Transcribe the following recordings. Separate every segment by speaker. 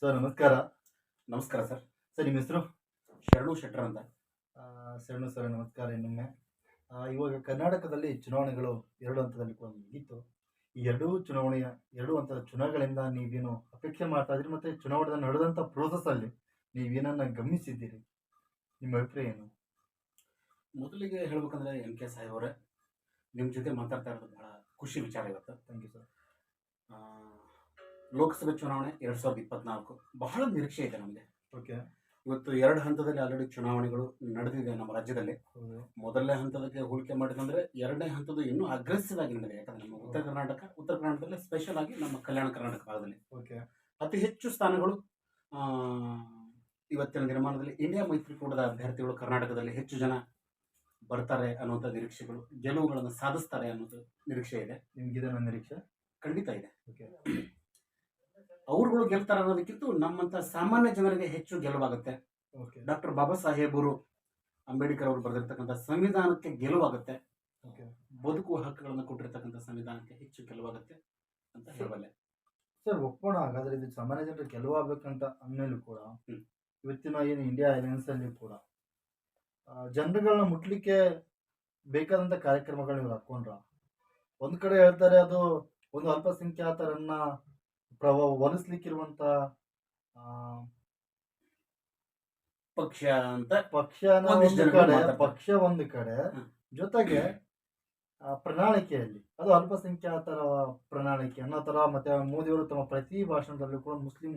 Speaker 1: Sir ನಮಸ್ಕಾರ.
Speaker 2: ನಮಸ್ಕಾರ sir.
Speaker 1: Sir ನಿಮ್ಮ ಹೆಸರು?
Speaker 2: ಶರಣು ಶೆಟ್ಟರ್ ಅಂತ.
Speaker 1: ಶರಣು ಸರ್ ನಮಸ್ಕಾರ ಇನ್ನೊಮ್ಮೆ. ಇವಾಗ ಕರ್ನಾಟಕದಲ್ಲಿ ಚುನಾವಣೆಗಳು 2 ಹಂತದಲ್ಲಿ ಮುಗೀತು. ಈ ಎರಡು ಹಂತದ ಚುನಾವಣೆಗಳಿಂದ ನೀವೇನು ಅಪೇಕ್ಷೆ ಮಾಡ್ತಾ ಇದ್ದೀರಿ? ಮತ್ತು ಚುನಾವಣೆ ನಡೆದಂಥ ಪ್ರೋಸೆಸ್ಸಲ್ಲಿ ನೀವೇನನ್ನ ಗಮನಿಸಿದ್ದೀರಿ? ನಿಮ್ಮ ಅಭಿಪ್ರಾಯ ಏನು?
Speaker 2: ಮೊದಲಿಗೆ ಹೇಳ್ಬೇಕಂದ್ರೆ ಎಂ.ಕೆ. ಸಾಹೇಬರೇ, ನಿಮ್ಮ ಜೊತೆ ಮಾತಾಡ್ತಾ ಇರೋದು ಬಹಳ ಖುಷಿ ವಿಚಾರ ಇವತ್ತು.
Speaker 1: Thank you sir.
Speaker 2: ಆ, ಲೋಕಸಭೆ ಚುನಾವಣೆ 2024 ಬಹಳ ನಿರೀಕ್ಷೆ ಇದೆ ನಮಗೆ.
Speaker 1: ಓಕೆ.
Speaker 2: ಇವತ್ತು 2 ಹಂತದಲ್ಲಿ ಆಲ್ರೆಡಿ ಚುನಾವಣೆಗಳು ನಡೆದಿದೆ ನಮ್ಮ ರಾಜ್ಯದಲ್ಲಿ.
Speaker 1: ಹೌದು.
Speaker 2: ಮೊದಲನೇ ಹಂತದಕ್ಕೆ ಹೋಲಿಕೆ ಮಾಡಿದಂದ್ರೆ ಎರಡನೇ ಹಂತದ ಇನ್ನೂ ಅಗ್ರೆಸಿವ್ ಆಗಿ ನಡೆದಿದೆ. ಯಾಕಂದ್ರೆ ನಮ್ಮ ಉತ್ತರ ಕರ್ನಾಟಕದಲ್ಲಿ ಸ್ಪೆಷಲ್ ಆಗಿ ನಮ್ಮ ಕಲ್ಯಾಣ ಕರ್ನಾಟಕ ಭಾಗದಲ್ಲಿ
Speaker 1: ಓಕೆ.
Speaker 2: ಅತಿ ಹೆಚ್ಚು ಸ್ಥಾನಗಳು ಆ, ಇವತ್ತಿನ ದಿನಮಾನದಲ್ಲಿ ಇಂಡಿಯಾ ಮೈತ್ರಿಕೂಟದ ಅಭ್ಯರ್ಥಿಗಳು ಕರ್ನಾಟಕದಲ್ಲಿ ಹೆಚ್ಚು ಜನ ಬರ್ತಾರೆ ಅನ್ನುವಂಥ ನಿರೀಕ್ಷೆಗಳು, ಗೆಲುವುಗಳನ್ನು ಸಾಧಿಸ್ತಾರೆ ಅನ್ನೋದು ನಿರೀಕ್ಷೆ ಇದೆ.
Speaker 1: ನಿಮ್ಗಿದೆ ನನ್ನ ನಿರೀಕ್ಷೆ?
Speaker 2: ಖಂಡಿತ ಇದೆ.
Speaker 1: ಓಕೆ.
Speaker 2: ಅವ್ರುಗಳು ಗೆಲ್ತಾರೆ ಅನ್ನೋದಕ್ಕಿಂತ ನಮ್ಮಂಥ ಸಾಮಾನ್ಯ ಜನರಿಗೆ ಹೆಚ್ಚು ಗೆಲುವಾಗುತ್ತೆ.
Speaker 1: ಓಕೆ.
Speaker 2: ಡಾಕ್ಟರ್ ಬಾಬಾ ಸಾಹೇಬರು ಅಂಬೇಡ್ಕರ್ ಅವರು ಬರೆದಿರ್ತಕ್ಕಂಥ ಸಂವಿಧಾನಕ್ಕೆ ಗೆಲುವಾಗುತ್ತೆ.
Speaker 1: ಓಕೆ.
Speaker 2: ಬದುಕುವ ಹಕ್ಕುಗಳನ್ನು ಕೊಟ್ಟಿರ್ತಕ್ಕಂಥ ಸಂವಿಧಾನಕ್ಕೆ ಹೆಚ್ಚು ಗೆಲುವಾಗುತ್ತೆ ಅಂತ ಹೇಳಬಲ್ಲೆ.
Speaker 1: ಸರ್ ಒಪ್ಪೋಣ. ಹಾಗಾದ್ರೆ ಇದು ಸಾಮಾನ್ಯ ಜನರು ಗೆಲುವಾಗಬೇಕಂತ ಅಂದಮೇಲೂ ಕೂಡ
Speaker 2: ಹ್ಮ್.
Speaker 1: ಇವತ್ತಿನ ಏನು ಇಂಡಿಯಾ ಅಲಯನ್ಸ್ ಅಲ್ಲಿ ಕೂಡ ಜನರುಗಳನ್ನ ಮುಟ್ಲಿಕ್ಕೆ ಬೇಕಾದಂತ ಕಾರ್ಯಕ್ರಮಗಳನ್ನ ಇವ್ರು ಹಾಕೊಂಡ್ರ. ಒಂದ್ ಕಡೆ ಹೇಳ್ತಾರೆ ಅದು ಒಂದು ಅಲ್ಪಸಂಖ್ಯಾತರನ್ನ ಒಲಿಸ್ಲಿಕ್ಕಿರುವಂತ ಆ,
Speaker 2: ಪಕ್ಷ ಅಂತ
Speaker 1: ಪಕ್ಷನ
Speaker 2: ಒಂದಿಷ್ಟು
Speaker 1: ಒಂದು
Speaker 2: ಜನಗಳು
Speaker 1: ಕಡೆ,
Speaker 2: ಮಾತಾಡ್ತಾರೆ.
Speaker 1: ಪಕ್ಷ ಒಂದು ಕಡೆ,
Speaker 2: ಹ್ಮ್.
Speaker 1: ಜೊತೆಗೆ ಪ್ರಣಾಳಿಕೆಯಲ್ಲಿ ಅದು ಅಲ್ಪಸಂಖ್ಯಾತರ ಪ್ರಣಾಳಿಕೆ ಅನ್ನೋ ತರ. ಮತ್ತೆ ಮೋದಿಯವರು ತಮ್ಮ ಪ್ರತಿ ಭಾಷಣದಲ್ಲೂ ಕೂಡ ಮುಸ್ಲಿಂ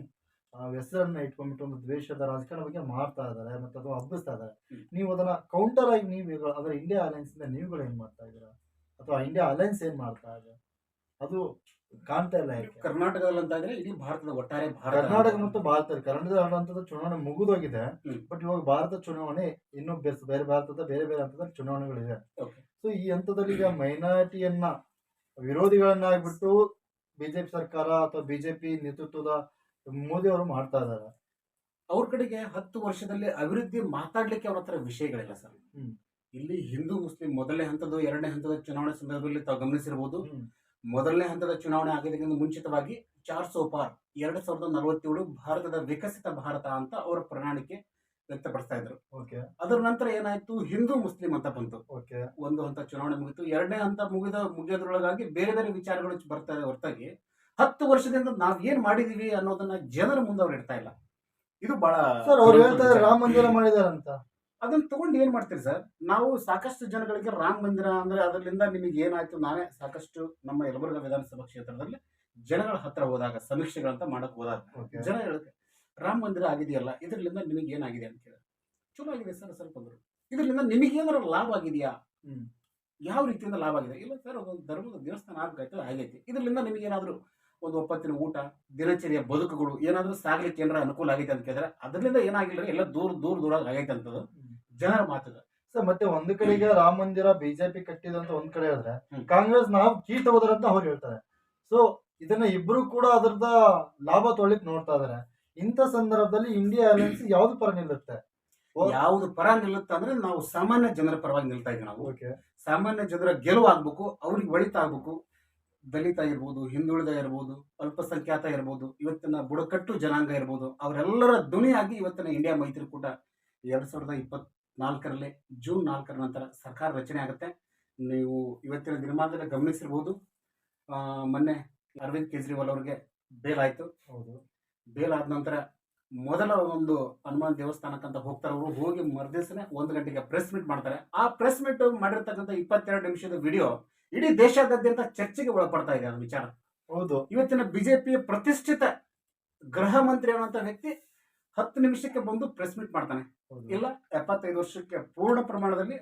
Speaker 1: ಹೆಸರನ್ನ ಇಟ್ಕೊಂಡ್ಬಿಟ್ಟು ಒಂದು ದ್ವೇಷದ ರಾಜಕಾರಣ ಬಗ್ಗೆ ಮಾಡ್ತಾ ಇದ್ದಾರೆ, ಮತ್ತೆ ಅದು ಹಬ್ಬಿಸ್ತಾ ಇದ್ದಾರೆ.
Speaker 2: ಹ್ಮ್.
Speaker 1: ನೀವು ಅದನ್ನ ಕೌಂಟರ್ ಆಗಿ ನೀವು ಅದರ ಇಂಡಿಯಾ ಅಲಯನ್ಸ್ ಇಂದ ನೀವುಗಳು ಏನ್ ಮಾಡ್ತಾ ಇದ್ದೀರಾ, ಅಥವಾ ಇಂಡಿಯಾ ಅಲಯನ್ಸ್ ಏನ್ ಮಾಡ್ತಾ ಇದೆ ಅದು ಕಾಣ್ತಾ ಇಲ್ಲ. ಯಾಕೆ
Speaker 2: ಕರ್ನಾಟಕದಲ್ಲಿ ಅಂತ ಇದ್ರೆ ಇಡೀ ಭಾರತದ ಒಟ್ಟಾರೆ
Speaker 1: ಕರ್ನಾಟಕ ಮತ್ತು ಕರ್ನಾಟಕದ ಹಂತದ ಚುನಾವಣೆ ಮುಗಿದೋಗಿದೆ.
Speaker 2: ಹ್ಮ್.
Speaker 1: ಬಟ್ ಇವಾಗ ಭಾರತ ಚುನಾವಣೆ ಇನ್ನೂ ಬೇರೆ ಭಾರತದ ಬೇರೆ ಬೇರೆ ಹಂತದಲ್ಲಿ ಚುನಾವಣೆಗಳಿದೆ.
Speaker 2: Okay.
Speaker 1: ಸೊ ಈ ಹಂತದಲ್ಲಿ ಈಗ ಮೈನಾರಿಟಿಯನ್ನ ವಿರೋಧಿಗಳನ್ನಾಗ್ಬಿಟ್ಟು ಬಿಜೆಪಿ ಸರ್ಕಾರ ಅಥವಾ ಬಿಜೆಪಿ ನೇತೃತ್ವದ ಮೋದಿ ಅವರು ಮಾಡ್ತಾ ಇದ್ದಾರೆ.
Speaker 2: ಅವ್ರ ಕಡೆಗೆ 10 ವರ್ಷದಲ್ಲಿ ಅಭಿವೃದ್ಧಿ ಮಾತಾಡ್ಲಿಕ್ಕೆ ಅವ್ರ ಹತ್ರ ವಿಷಯಗಳಿಲ್ಲ ಸರ್.
Speaker 1: ಹ್ಮ್.
Speaker 2: ಇಲ್ಲಿ ಹಿಂದೂ ಮುಸ್ಲಿಂ ಮೊದಲನೇ ಹಂತದ ಎರಡನೇ ಹಂತದ ಚುನಾವಣೆ ಸಂದರ್ಭದಲ್ಲಿ ತಾವು ಗಮನಿಸಿರಬಹುದು.
Speaker 1: ಹ್ಮ್.
Speaker 2: ಮೊದಲನೇ ಹಂತದ ಚುನಾವಣೆ ಆಗೋದಕ್ಕಿಂತ ಮುಂಚಿತವಾಗಿ 400 ಪಾರ್ 2047 ಭಾರತದ ವಿಕಸಿತ ಭಾರತ ಅಂತ ಅವರ ಪ್ರಣಾಳಿಕೆ ವ್ಯಕ್ತಪಡಿಸ್ತಾ ಇದ್ರು.
Speaker 1: ಓಕೆ.
Speaker 2: ಅದರ ನಂತರ ಏನಾಯ್ತು, ಹಿಂದೂ ಮುಸ್ಲಿಂ ಅಂತ ಬಂತು.
Speaker 1: ಓಕೆ.
Speaker 2: ಒಂದು ಹಂತ ಚುನಾವಣೆ ಮುಗಿತು. ಎರಡನೇ ಹಂತ ಮುಗಿಯೋದ್ರೊಳಗಾಗಿ ಬೇರೆ ಬೇರೆ ವಿಚಾರಗಳು ಬರ್ತಾ ಇದೆ ಹೊರತಾಗಿ 10 ವರ್ಷದಿಂದ ನಾವ್ ಏನ್ ಮಾಡಿದೀವಿ ಅನ್ನೋದನ್ನ ಜನರ ಮುಂದೆ ಅವ್ರು ಇಡ್ತಾ ಇಲ್ಲ. ಇದು ಬಹಳ
Speaker 1: ಸರ್ ಅವ್ರು ಹೇಳ್ತಾರೆ ರಾಮ ಮಂದಿರ ಮಾಡಿದಾರಂತ.
Speaker 2: ಅದನ್ನ ತಗೊಂಡು ಏನ್ ಮಾಡ್ತೀರಿ ಸರ್? ನಾವು ಸಾಕಷ್ಟು ಜನಗಳಿಗೆ ರಾಮ ಮಂದಿರ ಅಂದ್ರೆ ಅದರಿಂದ ನಿಮಗೆ ಏನಾಯ್ತು, ನಾನೇ ಸಾಕಷ್ಟು ನಮ್ಮ ಯಲಬುರ್ಗಾ ವಿಧಾನಸಭಾ ಕ್ಷೇತ್ರದಲ್ಲಿ ಜನಗಳ ಹತ್ರ ಹೋದಾಗ ಸಮೀಕ್ಷೆಗಳಂತ ಮಾಡಕ್ ಹೋದಾಗ
Speaker 1: Okay.
Speaker 2: ಜನ ಹೇಳುತ್ತೆ, ರಾಮ ಮಂದಿರ ಆಗಿದೆಯಲ್ಲ ಇದರಿಂದ ನಿಮಗೆ ಏನಾಗಿದೆ ಅಂತ ಕೇಳಿದ್ರೆ ಚಲೋ ಆಗಿದೆ ಸರ್ ಸ್ವಲ್ಪ ಅಂದ್ರು. ಇದರಿಂದ ನಿಮಗೇನಾದ್ರು ಲಾಭ ಆಗಿದೆಯಾ?
Speaker 1: ಹ್ಮ್.
Speaker 2: ಯಾವ ರೀತಿಯಿಂದ ಲಾಭ ಆಗಿದೆ? ಇಲ್ಲ ಸರ್, ಒಂದು ಧರ್ಮದ ದೇವಸ್ಥಾನ ಆಗೈತೆ ಆಗೈತಿ, ಇದರಿಂದ ನಿಮಗೇನಾದ್ರೂ ಒಂದು ಒಪ್ಪತ್ತಿನ ಊಟ, ದಿನಚರಿಯ ಬದುಕುಗಳು ಏನಾದ್ರೂ ಸಾಗ್ಲಿಕ್ಕೆ ಏನಾರ ಅನುಕೂಲ ಆಗೈತೆ ಅಂತ ಕೇಳಿದ್ರೆ ಅದರಿಂದ ಏನಾಗಿಲ್ಲ, ಎಲ್ಲ ದೂರ ಆಗೈತೆ ಅಂತದ್ದು ಜನರ ಮಾತುಗಳು.
Speaker 1: ಸರ್ ಮತ್ತೆ ಒಂದು ಕಡೆಗೆ ರಾಮ ಮಂದಿರ ಬಿಜೆಪಿ ಕಟ್ಟಿದಂತ ಒಂದ್ ಕಡೆ ಹೇಳಿದ್ರೆ
Speaker 2: ಹ್ಮ್.
Speaker 1: ಕಾಂಗ್ರೆಸ್ ನಾವು ಕೀಟ್ ಹೋದ್ರಂತ ಅವ್ರು ಹೇಳ್ತಾರೆ. ಸೊ ಇದನ್ನ ಇಬ್ರು ಕೂಡ ಅದರದ ಲಾಭ ತೊಳಿಕ್ ನೋಡ್ತಾ ಇದಾರೆ. ಇಂಥ ಸಂದರ್ಭದಲ್ಲಿ ಇಂಡಿಯಾ ಅಲಯನ್ಸ್ ಯಾವ್ದು ಪರ ನಿಲ್ಲುತ್ತೆ?
Speaker 2: ಯಾವ್ದು ಪರ ನಿಲ್ಲುತ್ತೆ ಅಂದ್ರೆ ನಾವು ಸಾಮಾನ್ಯ ಜನರ ಪರವಾಗಿ ನಿಲ್ತಾ ಇದ್ದೀವಿ. ನಾವು
Speaker 1: ಓಕೆ.
Speaker 2: ಸಾಮಾನ್ಯ ಜನರ ಗೆಲುವಾಗಬೇಕು, ಅವ್ರಿಗೆ ಒಳಿತಾಗಬೇಕು. ದಲಿತ ಇರ್ಬೋದು, ಹಿಂದುಳಿದ ಇರ್ಬೋದು, ಅಲ್ಪಸಂಖ್ಯಾತ ಇರ್ಬೋದು, ಇವತ್ತಿನ ಬುಡಕಟ್ಟು ಜನಾಂಗ ಇರ್ಬೋದು, ಅವರೆಲ್ಲರ ಧ್ವನಿಯಾಗಿ ಇವತ್ತಿನ ಇಂಡಿಯಾ ಮೈತ್ರಿಕೂಟ 2024ರಲ್ಲಿ ಜೂನ್ 4ರ ನಂತರ ಸರ್ಕಾರ ರಚನೆ ಆಗುತ್ತೆ. ನೀವು ಇವತ್ತಿನ ದಿನಮಾನದಲ್ಲಿ ಗಮನಿಸಿರ್ಬೋದು, ಮೊನ್ನೆ ಅರವಿಂದ್ ಕೇಜ್ರಿವಾಲ್ ಅವರಿಗೆ ಬೇಲ್ ಆಯ್ತು.
Speaker 1: ಹೌದು.
Speaker 2: ಬೇಲ್ ಆದ ನಂತರ ಮೊದಲ ಒಂದು ಹನುಮಾನ್ ದೇವಸ್ಥಾನಕ್ಕಂತ ಹೋಗ್ತಾರೆ. ಅವರು ಹೋಗಿ ಮರುದಿವಸನೇ 1 ಗಂಟೆಗೆ ಪ್ರೆಸ್ ಮೀಟ್ ಮಾಡ್ತಾರೆ. ಆ ಪ್ರೆಸ್ ಮೀಟ್ ಮಾಡಿರ್ತಕ್ಕಂಥ 22 ನಿಮಿಷದ ವಿಡಿಯೋ ಇಡೀ ದೇಶಾದ್ಯಂತ ಚರ್ಚೆಗೆ ಒಳಪಡ್ತಾ ಇದೆ ಅದು ವಿಚಾರ.
Speaker 1: ಹೌದು.
Speaker 2: ಇವತ್ತಿನ ಬಿಜೆಪಿಯ ಪ್ರತಿಷ್ಠಿತ ಗೃಹ ಮಂತ್ರಿ ಅನ್ನುವಂಥ ವ್ಯಕ್ತಿ 10 ನಿಮಿಷಕ್ಕೆ ಬಂದು ಪ್ರೆಸ್ ಮೀಟ್ ಮಾಡ್ತಾನೆ.
Speaker 1: ಹೌದು.
Speaker 2: ಇಲ್ಲ 75 ವರ್ಷಕ್ಕೆ ಪೂರ್ಣ ಪ್ರಮಾಣದಲ್ಲಿ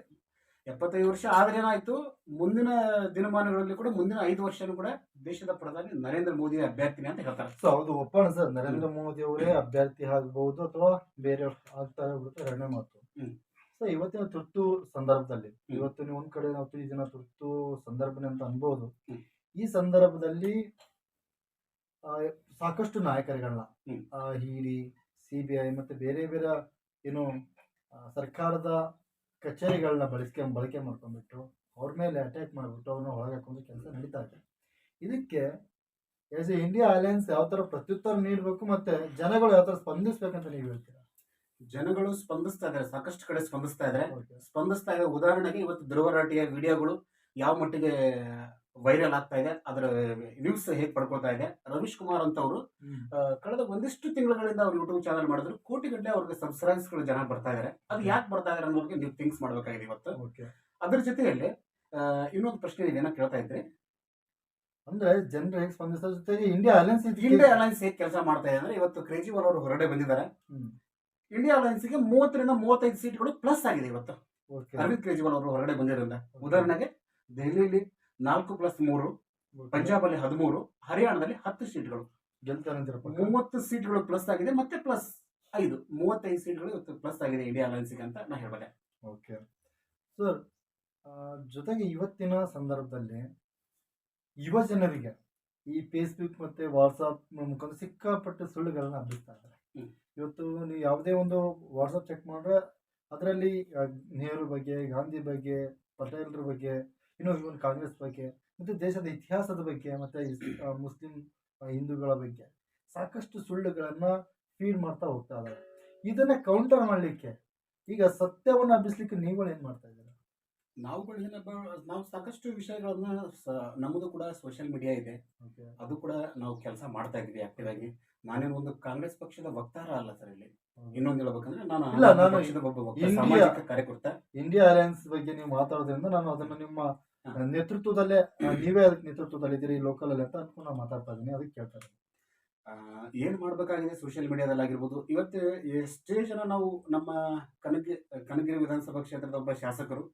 Speaker 2: 75 ವರ್ಷ ಆದ್ರೆ ಏನಾಯ್ತು, ಮುಂದಿನ ದಿನಮಾನಗಳಲ್ಲಿ ಕೂಡ ಮುಂದಿನ 5 ವರ್ಷನೂ ಕೂಡ ದೇಶದ ಪ್ರಧಾನಿ ನರೇಂದ್ರ ಮೋದಿ ಅಭ್ಯರ್ಥಿನಿ ಅಂತ ಹೇಳ್ತಾರೆ.
Speaker 1: ಸೊ ಹೌದು, ಒಪ್ಪೋಣ ಸರ್. ನರೇಂದ್ರ ಮೋದಿ ಅವರೇ ಅಭ್ಯರ್ಥಿ ಆಗ್ಬಹುದು ಅಥವಾ ಬೇರೆಯವ್ರು ಆಗ್ತಾರೆ ಬಿಡುತ್ತೆ, ಎರಡನೇ ಮಾತು.
Speaker 2: ಹ್ಮ್.
Speaker 1: ಸೊ ಇವತ್ತಿನ ತುರ್ತು ಸಂದರ್ಭದಲ್ಲಿ ಇವತ್ತು ನೀವು ಒಂದ್ ಕಡೆ ನಾವು ಈ ದಿನ ತುರ್ತು ಸಂದರ್ಭನೆ ಅಂತ ಅನ್ಬೋದು.
Speaker 2: ಹ್ಮ್.
Speaker 1: ಈ ಸಂದರ್ಭದಲ್ಲಿ ಸಾಕಷ್ಟು ನಾಯಕರುಗಳನ್ನ
Speaker 2: ಹ್ಮ್.
Speaker 1: ಇಡಿ, CBI ಮತ್ತೆ ಬೇರೆ ಬೇರೆ ಏನು ಸರ್ಕಾರದ ಕಚೇರಿಗಳನ್ನ ಬಳಕೆ ಮಾಡ್ಕೊಂಡ್ಬಿಟ್ಟು ಅವ್ರ ಮೇಲೆ ಅಟ್ಯಾಕ್ ಮಾಡಿಬಿಟ್ಟು ಅವ್ರನ್ನ ಒಳಗೆ ಹಾಕೊಂಡು ಕೆಲಸ ನಡೀತಾ ಇದೆ. ಇದಕ್ಕೆ ಎಸ್ ಎ ಇಂಡಿಯಾ ಅಲಯನ್ಸ್ ಯಾವ ತರ ಪ್ರತ್ಯುತ್ತರ ನೀಡಬೇಕು ಮತ್ತೆ ಜನಗಳು ಯಾವ ತರ ಸ್ಪಂದಿಸ್ಬೇಕಂತ ನೀವು ಹೇಳ್ತೀರಾ?
Speaker 2: ಜನಗಳು ಸ್ಪಂದಿಸ್ತಾ ಇದ್ದಾರೆ, ಸಾಕಷ್ಟು ಕಡೆ ಸ್ಪಂದಿಸ್ತಾ ಇದ್ದಾರೆ.
Speaker 1: ಓಕೆ.
Speaker 2: ಸ್ಪಂದಿಸ್ತಾ ಇದೆ. ಉದಾಹರಣೆಗೆ ಇವತ್ತು ಧ್ರುವರಾಟಿಯ ವಿಡಿಯೋಗಳು ಯಾವ ಮಟ್ಟಿಗೆ ವೈರಲ್ ಆಗ್ತಾ ಇದೆ, ಅದರ ವ್ಯೂಸ್ ಹೇಗೆ ಪಡ್ಕೊಳ್ತಾ ಇದೆ. ರವೀಶ್ ಕುಮಾರ್ ಅಂತವರು
Speaker 1: ಹ್ಮ್.
Speaker 2: ಕಳೆದ ಒಂದಿಷ್ಟು ತಿಂಗಳುಗಳಿಂದ ಅವ್ರು ಯೂಟ್ಯೂಬ್ ಚಾನಲ್ ಮಾಡಿದ್ರು, ಕೋಟಿಗಟ್ಟಲೆ ಅವ್ರಿಗೆ ಸಬ್ಸ್ಕ್ರೈಬ್ಸ್ಗಳು ಜನ ಬರ್ತಾ ಇದ್ದಾರೆ. ಅದು ಯಾಕೆ ಬರ್ತಾ ಇದಾರೆ ಅನ್ನೋದಕ್ಕೆ ನೀವು ಥಿಂಕ್ಸ್ ಮಾಡ್ಬೇಕಾಗಿದೆ ಇವತ್ತು.
Speaker 1: ಓಕೆ.
Speaker 2: ಅದ್ರ ಜೊತೆಯಲ್ಲಿ ಇನ್ನೊಂದು ಪ್ರಶ್ನೆ ನೀವೇನೋ ಕೇಳ್ತಾ ಇದ್ರಿ,
Speaker 1: ಅಂದ್ರೆ ಜನರು ಹೇಗೆ ಸ್ಪಂದಿಸೋದ್ರ ಜೊತೆಗೆ ಇಂಡಿಯಾ ಅಲಯನ್ಸ್
Speaker 2: ಇಂಡಿಯಾ ಅಲಯನ್ಸ್ ಹೇಗೆ ಕೆಲಸ ಮಾಡ್ತಾ ಇದೆ ಅಂದ್ರೆ, ಇವತ್ತು ಕೇಜ್ರಿವಾಲ್ ಅವರು ಹೊರಗಡೆ ಬಂದಿದ್ದಾರೆ. ಇಂಡಿಯಾ ಅಲಯನ್ಸ್ಗೆ 30-35 ಸೀಟ್ಗಳು ಪ್ಲಸ್ ಆಗಿದೆ ಇವತ್ತು.
Speaker 1: ಓಕೆ.
Speaker 2: ಅರವಿಂದ್ ಕೇಜ್ರಿವಾಲ್ ಅವರು ಹೊರಗಡೆ ಬಂದಿರೋದ್ರಿಂದ. ಉದಾಹರಣೆಗೆ ದೆಹಲಿಯಲ್ಲಿ 4+3, ಪಂಜಾಬ್ ಅಲ್ಲಿ 13, ಹರಿಯಾಣದಲ್ಲಿ 10 ಸೀಟ್ಗಳು,
Speaker 1: ಗೆಲ್ತಾರೆ ಅಂತೀರಪ್ಪ?
Speaker 2: 30 ಸೀಟ್ಗಳು ಪ್ಲಸ್ ಆಗಿದೆ. ಮತ್ತೆ ಪ್ಲಸ್ 5, 35 ಸೀಟ್ಗಳು ಇವತ್ತು ಪ್ಲಸ್ ಆಗಿದೆ ಇಂಡಿಯಾ ಅಲಯನ್ಸ್ಗೆ ಅಂತ ನಾ ಹೇಳ್ಬಲ್ಲೆ.
Speaker 1: Okay sir. ಜೊತೆಗೆ ಇವತ್ತಿನ ಸಂದರ್ಭದಲ್ಲಿ ಯುವ ಜನರಿಗೆ ಈ ಫೇಸ್ಬುಕ್ ಮತ್ತೆ ವಾಟ್ಸಾಪ್ ಮುಖಾಂತರ ಸಿಕ್ಕಾಪಟ್ಟೆ ಸುಳ್ಳುಗಳನ್ನ ಹಬ್ಬಿಸ್ತಾ ಇದ್ದಾರೆ.
Speaker 2: ಹ್ಮ್.
Speaker 1: ಇವತ್ತು ನೀವು ಯಾವುದೇ ಒಂದು ವಾಟ್ಸಪ್ ಚೆಕ್ ಮಾಡಿದ್ರೆ ಅದರಲ್ಲಿ ನೆಹರು ಬಗ್ಗೆ, ಗಾಂಧಿ ಬಗ್ಗೆ, ಪಟೇಲ್ರ ಬಗ್ಗೆ, ಇವನ್ ಕಾಂಗ್ರೆಸ್ ಬಗ್ಗೆ, ಮತ್ತೆ ದೇಶದ ಇತಿಹಾಸದ ಬಗ್ಗೆ, ಮತ್ತೆ ಮುಸ್ಲಿಂ ಹಿಂದೂಗಳ ಬಗ್ಗೆ ಸಾಕಷ್ಟು ಸುಳ್ಳುಗಳನ್ನ ಫೀಡ್ ಮಾಡ್ತಾ ಹೋಗ್ತಾ ಇದ್ದಾರೆ. ಇದನ್ನ ಕೌಂಟರ್ ಮಾಡಲಿಕ್ಕೆ ಈಗ ಸತ್ಯವನ್ನ ಹಬ್ಬಿಸ್ಲಿಕ್ಕೆ ನೀವುಗಳು ಏನ್ ಮಾಡ್ತಾ ಇದ್ದೀರಾ?
Speaker 2: ನಾವು ಸಾಕಷ್ಟು ವಿಷಯಗಳನ್ನ ನಮ್ಮದು ಕೂಡ ಸೋಷಿಯಲ್ ಮೀಡಿಯಾ ಇದೆ,
Speaker 1: ಓಕೆ.
Speaker 2: ಅದು ಕೂಡ ನಾವು ಕೆಲಸ ಮಾಡ್ತಾ ಇದೀವಿ ಆಕ್ಟಿವ್ ಆಗಿ. ನಾನೇನು ಒಂದು ಕಾಂಗ್ರೆಸ್ ಪಕ್ಷದ ವಕ್ತಾರ ಅಲ್ಲ ಸರ್. ಇಲ್ಲಿ ಇನ್ನೊಂದು ಹೇಳ್ಬೇಕಂದ್ರೆ ನಾನು
Speaker 1: ಇಲ್ಲ,
Speaker 2: ಆಮ್ ಆದ್ಮಿ
Speaker 1: ನಾನು
Speaker 2: ಪಕ್ಷದ ಒಬ್ಬ ವಕ್ತಾರ,
Speaker 1: ಇಂಡಿಯಾ-
Speaker 2: ಸಾಮಾಜಿಕ ಕಾರ್ಯಕರ್ತ.
Speaker 1: ಇಂಡಿಯಾ ಅಲಯನ್ಸ್ ಬಗ್ಗೆ ನೀವು ಮಾತಾಡೋದ್ರಿಂದ ನಾನು ಅದನ್ನ ನಿಮ್ಮ ನೇತೃತ್ವದಲ್ಲೇ ನೀವೇ ಅದಕ್ಕೆ ನೇತೃತ್ವದಲ್ಲಿ ಇದ್ದೀರಿ ಲೋಕಲ್ ಅಲ್ಲಿ ಅಂತ ಅನ್ಕೊಂಡು ನಾನು ಮಾತಾಡ್ತಾ ಇದ್ದೀನಿ, ಅದಕ್ಕೆ ಕೇಳ್ತಾ ಇದ್ದೀನಿ.
Speaker 2: ಏನ್ ಮಾಡ್ಬೇಕಾಗಿದೆ ಸೋಷಿಯಲ್ ಮೀಡಿಯಾದಲ್ಲಿ ಆಗಿರ್ಬೋದು. ಇವತ್ತು ಎಷ್ಟೇ ಜನ ನಾವು ನಮ್ಮ ಕನಗಿರಿ ವಿಧಾನಸಭಾ ಕ್ಷೇತ್ರದ ಒಬ್ಬ ಶಾಸಕರು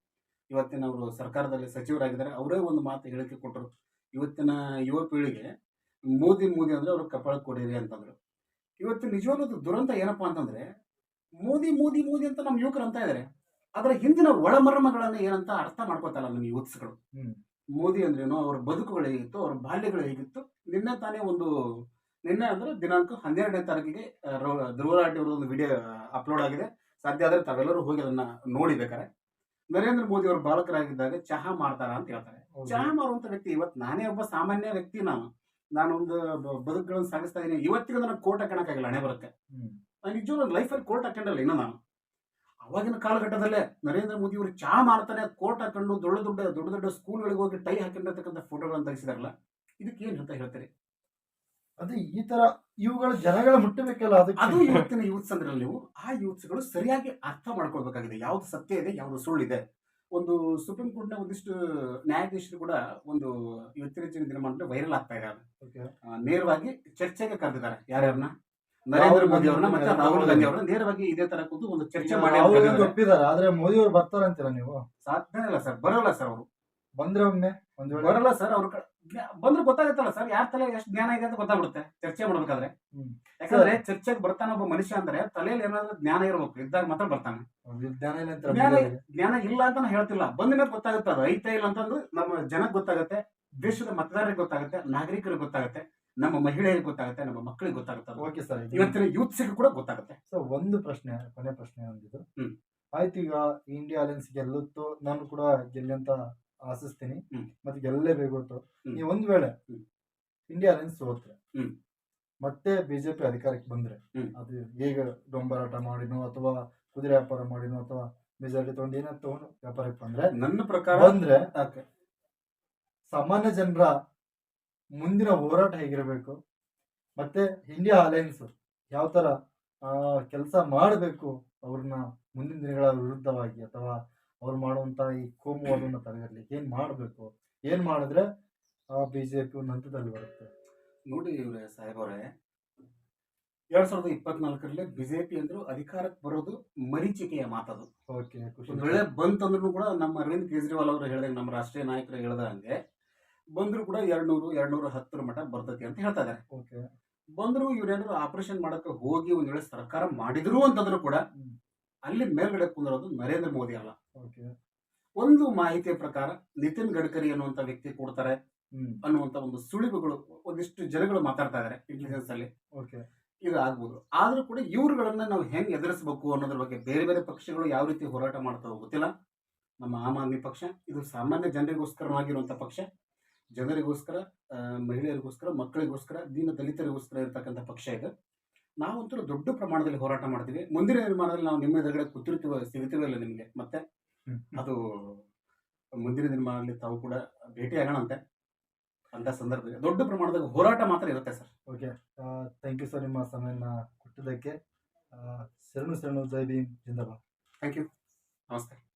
Speaker 2: ಇವತ್ತಿನ ಅವರು ಸರ್ಕಾರದಲ್ಲಿ ಸಚಿವರಾಗಿದ್ದಾರೆ. ಅವರೇ ಒಂದು ಮಾತು ಹೇಳಿಕೆ ಕೊಟ್ಟರು, ಇವತ್ತಿನ ಯುವ ಪೀಳಿಗೆ ಮೋದಿ ಮೋದಿ ಅಂದ್ರೆ ಅವ್ರು ಕಪಾಳ ಕೊಡಿರಿ ಅಂತಂದ್ರು. ಇವತ್ತು ನಿಜವಾಗ್ಲೂ ದುರಂತ ಏನಪ್ಪಾ ಅಂತಂದ್ರೆ, ಮೋದಿ ಮೋದಿ ಮೋದಿ ಅಂತ ನಮ್ಮ ಯುವಕರು ಅಂತ ಇದ್ದಾರೆ, ಅದರ ಹಿಂದಿನ ಒಳಮರ್ಮಗಳನ್ನ ಏನಂತ ಅರ್ಥ ಮಾಡ್ಕೋತಲ್ಲ ನಮ್ಮ ಯೂತ್ಸ್ಗಳು.
Speaker 1: ಹ್ಮ್.
Speaker 2: ಮೋದಿ ಅಂದ್ರೇನು, ಅವ್ರ ಬದುಕುಗಳು ಹೇಗಿತ್ತು, ಅವ್ರ ಬಾಲ್ಯಗಳು ಹೇಗಿತ್ತು. ನಿನ್ನೆ ಅಂದ್ರೆ ದಿನಾಂಕ 12ನೇ ತಾರೀಕಿಗೆ ಧ್ರುವರಾಟಿ ಅವರ ಒಂದು ವಿಡಿಯೋ ಅಪ್ಲೋಡ್ ಆಗಿದೆ. ಸಾಧ್ಯ ಆದ್ರೆ ತಾವೆಲ್ಲರೂ ಹೋಗಿ ಅದನ್ನ ನೋಡಿ ಬೇಕಾರೆ. ನರೇಂದ್ರ ಮೋದಿ ಅವರು ಬಾಲಕರಾಗಿದ್ದಾಗ ಚಹಾ ಮಾಡ್ತಾರ ಅಂತ ಹೇಳ್ತಾರೆ.
Speaker 1: ಹೌದು.
Speaker 2: ಚಹಾ ಮಾರುವಂತ ವ್ಯಕ್ತಿ ಇವತ್ತು ನಾನೇ ಒಬ್ಬ ಸಾಮಾನ್ಯ ವ್ಯಕ್ತಿ. ನಾನೊಂದು ಬದುಕುಗಳನ್ನು ಸಾಗಿಸ್ತಾ ಇದ್ದೀನಿ. ಇವತ್ತಿಗೆ ನನಗೆ ಕೋರ್ಟ್ ಹಾಕೋಕ್ಕಾಗಿಲ್ಲ, ಹಣೆ ಬರುತ್ತೆ.
Speaker 1: ಹ್ಮ್.
Speaker 2: ನಾನು ನಿಜವಾಗ್ಲೂ ಲೈಫಲ್ಲಿ ಕೋರ್ಟ್ ಹಾಕೊಂಡಲ್ಲ ಇನ್ನು ನಾನು. ಅವಾಗಿನ ಕಾಲಘಟ್ಟದಲ್ಲೇ ನರೇಂದ್ರ ಮೋದಿ ಅವರು ಚಹಾ ಮಾಡ್ತಾನೆ, ಕೋರ್ಟ್ ಹಾಕೊಂಡು ದೊಡ್ಡ ದೊಡ್ಡ ಸ್ಕೂಲ್ಗಳಿಗೆ ಹೋಗಿ ಟೈ ಹಾಕೊಂಡಿರ್ತಕ್ಕಂಥ ಫೋಟೋಗಳನ್ನು ತೆಗೆಸಿದಾರಲ್ಲ, ಇದಕ್ಕೆ ಏನ್ ಅಂತ ಹೇಳ್ತೀರಿ?
Speaker 1: ಅದೇ ಈ ತರ ಇವುಗಳು ಜನಗಳ ಮುಟ್ಟಬೇಕಲ್ಲ,
Speaker 2: ಅದು
Speaker 1: ಅದಕ್ಕೆ
Speaker 2: ಇವತ್ತಿನ ಯೂತ್ಸ್ ಅಂದ್ರೆ ನೀವು ಆ ಯೂತ್ಸ್ಗಳು ಸರಿಯಾಗಿ ಅರ್ಥ ಮಾಡ್ಕೊಳ್ಬೇಕಾಗಿದೆ, ಯಾವ್ದು ಸತ್ಯ ಇದೆ, ಯಾವ್ದು ಸುಳ್ಳಿದೆ. ಒಂದು ಸುಪ್ರೀಂ ಕೋರ್ಟ್ನ ಒಂದಿಷ್ಟು ನ್ಯಾಯಾಧೀಶರು ಕೂಡ ಒಂದು ಇವತ್ತಿನ ದಿನಮಾನದಲ್ಲಿ ವೈರಲ್ ಆಗ್ತಾ ಇದೆ. ಅದು
Speaker 1: ಓಕೆ.
Speaker 2: ನೇರವಾಗಿ ಚರ್ಚೆಗೆ ಕರೆದಿದ್ದಾರೆ. ಯಾರ್ಯಾರನ್ನ? ನರೇಂದ್ರ ಮೋದಿ ಅವ್ರನ್ನ ಮತ್ತೆ ರಾಹುಲ್ ಗಾಂಧಿ ಅವ್ರನ್ನ ನೇರವಾಗಿ ಇದೇ ತರ ಕೂತು ಒಂದು ಚರ್ಚೆ ಮಾಡಿ ಅಂತ
Speaker 1: ಅವ್ರು
Speaker 2: ಕರೆದಿದ್ದಾರೆ.
Speaker 1: ಒಪ್ಪಿದ್ದಾರೆ, ಆದ್ರೆ ಮೋದಿ ಅವರು ಬರ್ತಾರಂತೀರಾ ನೀವು?
Speaker 2: ಸಾಧ್ಯನೇ ಇಲ್ಲ ಸರ್, ಬರೋಲ್ಲ ಸರ್. ಅವರು
Speaker 1: ಬಂದ್ರೆ ಒಮ್ಮೆ ಒಂದ್ ವೇಳೆ
Speaker 2: ಬರಲ್ಲ ಸರ್. ಅವ್ರ ಬಂದ್ರೆ ಗೊತ್ತಾಗುತ್ತಲ್ಲ ಸರ್, ಯಾರ ತಲೆ ಎಷ್ಟು ಜ್ಞಾನ ಇದೆ ಅಂತ ಗೊತ್ತಾಗ್ಬಿಡುತ್ತೆ ಚರ್ಚೆ ಮಾಡ್ಬೇಕಾದ್ರೆ.
Speaker 1: ಹ್ಮ್.
Speaker 2: ಯಾಕಂದ್ರೆ ಚರ್ಚೆಗೆ ಬರ್ತಾನ ಒಬ್ಬ ಮನುಷ್ಯ ಅಂದ್ರೆ ತಲೆಯಲ್ಲಿ ಏನಾದ್ರು ಜ್ಞಾನ ಇರ್ಬೇಕು, ಇದ್ದಾಗ ಮಾತ್ರ ಬರ್ತಾನೆ.
Speaker 1: ಜ್ಞಾನ ಇಲ್ಲ ಅಂತೀರಾ
Speaker 2: ಜ್ಞಾನ
Speaker 1: ಮೋದಿಯವರಿಗೆ?
Speaker 2: ಜ್ಞಾನ ಇಲ್ಲ ಅಂತ ನಾನು ಹೇಳ್ತಿಲ್ಲ, ಬಂದ ಮೇಲೆ ಗೊತ್ತಾಗುತ್ತೆ. ಅದು ಐತೆ ಇಲ್ಲ ಅಂತಂದು ನಮ್ಮ ಜನಕ್ಕೆ ಗೊತ್ತಾಗುತ್ತೆ, ದೇಶದ ಮತದಾರರಿಗೆ ಗೊತ್ತಾಗುತ್ತೆ, ನಾಗರಿಕರಿಗೆ ಗೊತ್ತಾಗುತ್ತೆ, ನಮ್ಮ ಮಹಿಳೆಯರಿಗೆ ಗೊತ್ತಾಗುತ್ತೆ, ನಮ್ಮ ಮಕ್ಕಳಿಗೆ ಗೊತ್ತಾಗುತ್ತೆ. ಅದು
Speaker 1: ಓಕೆ ಸರ್.
Speaker 2: ಇವತ್ತಿನ ಯೂತ್ಸಿಗೂ ಕೂಡ ಗೊತ್ತಾಗುತ್ತೆ.
Speaker 1: ಸೊ ಒಂದು ಪ್ರಶ್ನೆ, ಕೊನೆ ಪ್ರಶ್ನೆ ಒಂದಿದು.
Speaker 2: ಹ್ಮ್.
Speaker 1: ಆಯ್ತು, ಈಗ ಇಂಡಿಯಾ ಅಲಯನ್ಸ್ ಗೆಲ್ಲುತ್ತೋ, ನಾನು ಕೂಡ ಗೆಲ್ಲಿ ಅಂತ ಆಶಿಸ್ತೀನಿ,
Speaker 2: ಹ್ಮ್.
Speaker 1: ಮತ್ತೆ ಗೆಲ್ಲಲೇಬೇಕು.
Speaker 2: ಹ್ಮ್.
Speaker 1: ನೀವು ಒಂದ್ ವೇಳೆ
Speaker 2: ಹ್ಮ್.
Speaker 1: ಇಂಡಿಯಾ ಅಲಯನ್ಸ್ ಸೋತ್ರೆ
Speaker 2: ಹ್ಮ್.
Speaker 1: ಮತ್ತೆ ಬಿಜೆಪಿ ಅಧಿಕಾರಕ್ಕೆ ಬಂದ್ರೆ
Speaker 2: ಹ್ಮ್.
Speaker 1: ಅದು ಹೇಗೆ ಡೊಂಬರಾಟ ಮಾಡಿನೋ ಅಥವಾ ಕುದುರೆ ವ್ಯಾಪಾರ ಮಾಡಿನೋ ಅಥವಾ ಮೆಜಾರಿಟಿ ತಗೊಂಡು ಏನಾದ್ರು ತಗೊಂಡು ವ್ಯಾಪಾರಕ್ಕೆ ಬಂದ್ರೆ
Speaker 2: ನನ್ನ ಪ್ರಕಾರ
Speaker 1: ಬಂದ್ರೆ
Speaker 2: ಓಕೆ.
Speaker 1: ಸಾಮಾನ್ಯ ಜನರ ಮುಂದಿನ ಹೋರಾಟ ಹೇಗಿರಬೇಕು, ಮತ್ತೆ ಇಂಡಿಯಾ ಅಲಯನ್ಸ್ ಯಾವ ತರ ಕೆಲಸ ಮಾಡಬೇಕು, ಅವ್ರನ್ನ ಮುಂದಿನ ದಿನಗಳ ವಿರುದ್ಧವಾಗಿ ಅಥವಾ ಅವ್ರು ಮಾಡುವಂತ ಈ ಕೋಮುವಾದವನ್ನು ತಡೆಗಟ್ಟಲಿಕ್ಕೆ ಏನ್ ಮಾಡಬೇಕು, ಏನ್ ಮಾಡಿದ್ರೆ ಬಿಜೆಪಿ ಒಂದು ಹಂತದಲ್ಲಿ ಬರುತ್ತೆ?
Speaker 2: ನೋಡಿ ಇವ್ರೆ ಸಾಹೇಬವ್ರೆ, 2024ರಲ್ಲಿ ಬಿಜೆಪಿ ಅಂದ್ರು ಅಧಿಕಾರಕ್ಕೆ ಬರೋದು ಮರೀಚಿಕೆಯ ಮಾತದು.
Speaker 1: ಓಕೆ, ಖುಷಿ.
Speaker 2: ಒಂದ್ ವೇಳೆ ಬಂತಂದ್ರೂ ಕೂಡ ನಮ್ಮ ಅರವಿಂದ್ ಕೇಜ್ರಿವಾಲ್ ಅವರು ಹೇಳಿದಂಗೆ, ನಮ್ಮ ರಾಷ್ಟ್ರೀಯ ನಾಯಕರು ಹೇಳ್ದಂಗೆ ಬಂದ್ರು ಕೂಡ 200-210 ಮಟ್ಟ ಬರ್ತೈತಿ ಅಂತ ಹೇಳ್ತಾ ಇದಾರೆ.
Speaker 1: ಓಕೆ.
Speaker 2: ಬಂದ್ರು ಇವ್ರೇನಾದ್ರು ಆಪರೇಷನ್ ಮಾಡಕ್ಕೆ ಹೋಗಿ ಒಂದ್ ವೇಳೆ ಸರ್ಕಾರ ಮಾಡಿದ್ರು ಅಂತಂದ್ರು ಕೂಡ
Speaker 1: ಹ್ಮ್.
Speaker 2: ಅಲ್ಲಿ ಮೇಲ್ಗಡೆ ಕುಂದಿರೋದು ನರೇಂದ್ರ ಮೋದಿ ಅಲ್ಲ.
Speaker 1: ಓಕೆ.
Speaker 2: ಒಂದು ಮಾಹಿತಿಯ ಪ್ರಕಾರ ನಿತಿನ್ ಗಡ್ಕರಿ ಅನ್ನುವಂತ ವ್ಯಕ್ತಿ ಕೊಡ್ತಾರೆ
Speaker 1: ಹ್ಮ್.
Speaker 2: ಅನ್ನುವಂತ ಒಂದು ಸುಳಿವುಗಳು ಒಂದಿಷ್ಟು ಜನಗಳು ಮಾತಾಡ್ತಾ ಇದಾರೆ ಇಂಟೆಲಿಜೆನ್ಸ್ ಅಲ್ಲಿ.
Speaker 1: ಓಕೆ.
Speaker 2: ಇದು ಆಗ್ಬೋದು. ಆದ್ರೂ ಕೂಡ ಇವ್ರುಗಳನ್ನ ನಾವು ಹೆಂಗ್ ಎದುರಿಸಬೇಕು ಅನ್ನೋದ್ರ ಬಗ್ಗೆ ಬೇರೆ ಬೇರೆ ಪಕ್ಷಗಳು ಯಾವ ರೀತಿ ಹೋರಾಟ ಮಾಡ್ತಾವೋ ಗೊತ್ತಿಲ್ಲ. ನಮ್ಮ ಆಮ್ ಆದ್ಮಿ ಪಕ್ಷ ಇದು ಸಾಮಾನ್ಯ ಜನರಿಗೋಸ್ಕರವಾಗಿರುವಂತ ಪಕ್ಷ. ಜನರಿಗೋಸ್ಕರ, ಮಹಿಳೆಯರಿಗೋಸ್ಕರ, ಮಕ್ಕಳಿಗೋಸ್ಕರ, ದೀನ ದಲಿತರಿಗೋಸ್ಕರ ಇರತಕ್ಕಂಥ ಪಕ್ಷ ಇದು. ನಾವಂತೂ ದೊಡ್ಡ ಪ್ರಮಾಣದಲ್ಲಿ ಹೋರಾಟ ಮಾಡ್ತೀವಿ. ಮುಂದಿನ ನಿರ್ಮಾಣದಲ್ಲಿ ನಾವು ನಿಮ್ಮ ಎದುರುಗಡೆ ಕೂತಿರ್ತೀವಿ, ಸಿಗ್ತೀವಲ್ಲ ನಿಮಗೆ ಮತ್ತೆ. ಅದು ಮುಂದಿನ ದಿನಮಾನದಲ್ಲಿ ತಾವು ಕೂಡ ಭೇಟಿಯಾಗೋಣಂತೆ. ಅಂತ ಸಂದರ್ಭದಲ್ಲಿ ದೊಡ್ಡ ಪ್ರಮಾಣದ ಹೋರಾಟ ಮಾತ್ರ ಇರುತ್ತೆ sir.
Speaker 1: Okay, thank you sir ನಿಮ್ಮ ಸಮಯನ ಕೊಟ್ಟಿದ್ದಕ್ಕೆ. ಶರಣು ಶರಣು, ಜೈ ಭೀಮ್, ಜಿಂದಾಬಾದ್.
Speaker 2: Thank you. ನಮಸ್ತೆ.